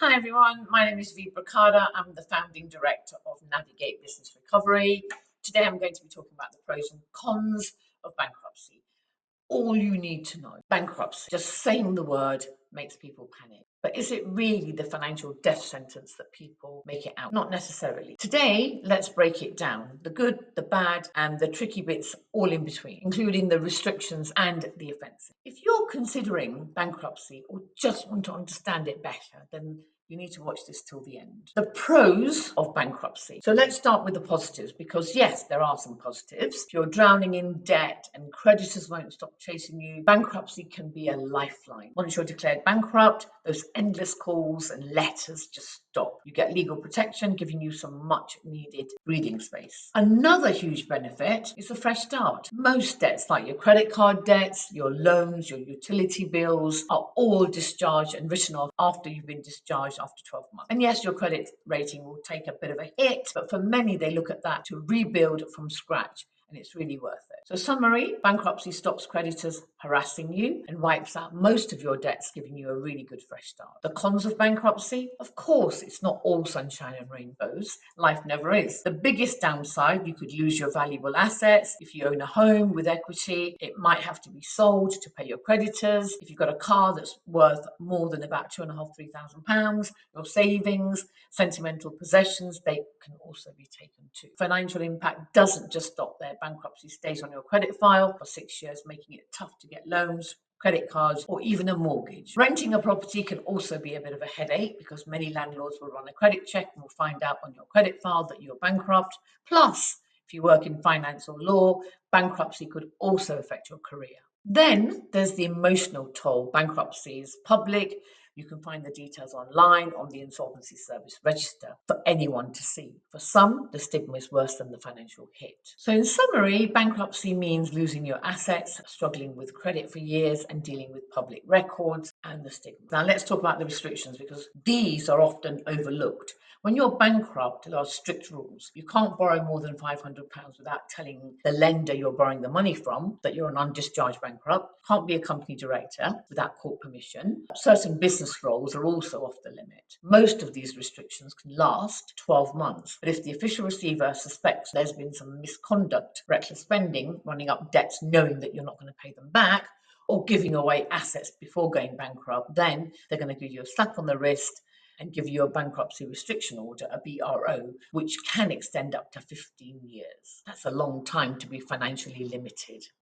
Hi everyone, my name is Vee Bracada. I'm the founding director of Navigate Business Recovery. Today I'm going to be talking about the pros and cons of bankruptcy. All you need to know. Bankruptcy, just saying the word makes people panic. But is it really the financial death sentence that people make it out? Not necessarily. Today, let's break it down. The good, the bad, and the tricky bits all in between, including the restrictions and the offences. If you're considering bankruptcy or just want to understand it better, then you need to watch this till the end. The pros of bankruptcy. So let's start with the positives, because yes, there are some positives. If you're drowning in debt and creditors won't stop chasing you, bankruptcy can be a lifeline. Once you're declared bankrupt, those endless calls and letters just stop. You get legal protection, giving you some much needed breathing space. Another huge benefit is a fresh start. Most debts, like your credit card debts, your loans, your utility bills, are all discharged and written off after you've been discharged after 12 months. And yes, your credit rating will take a bit of a hit, but for many, they look at that to rebuild from scratch. And it's really worth it. So summary, bankruptcy stops creditors harassing you and wipes out most of your debts, giving you a really good fresh start. The cons of bankruptcy, of course, it's not all sunshine and rainbows. Life never is. The biggest downside, you could lose your valuable assets. If you own a home with equity, it might have to be sold to pay your creditors. If you've got a car that's worth more than about £2,500, £3,000, your savings, sentimental possessions, they can also be taken too. Financial impact doesn't just stop there. Bankruptcy stays on your credit file for 6 years, making it tough to get loans, credit cards, or even a mortgage. Renting a property can also be a bit of a headache because many landlords will run a credit check and will find out on your credit file that you're bankrupt. Plus, if you work in finance or law, bankruptcy could also affect your career. Then there's the emotional toll. Bankruptcy is public. You can find the details online on the Insolvency Service register for anyone to see. For some, the stigma is worse than the financial hit. So in summary, bankruptcy means losing your assets, struggling with credit for years, and dealing with public records and the stigma. Now let's talk about the restrictions, because these are often overlooked. When you're bankrupt, there are strict rules. You can't borrow more than £500 without telling the lender you're borrowing the money from that you're an undischarged bankrupt. Can't be a company director without court permission. Certain business roles are also off the limit. Most of these restrictions can last 12 months, but if the official receiver suspects there's been some misconduct, reckless spending, running up debts knowing that you're not going to pay them back, or giving away assets before going bankrupt, then they're going to give you a slap on the wrist and give you a bankruptcy restriction order, a BRO, which can extend up to 15 years. That's a long time to be financially limited.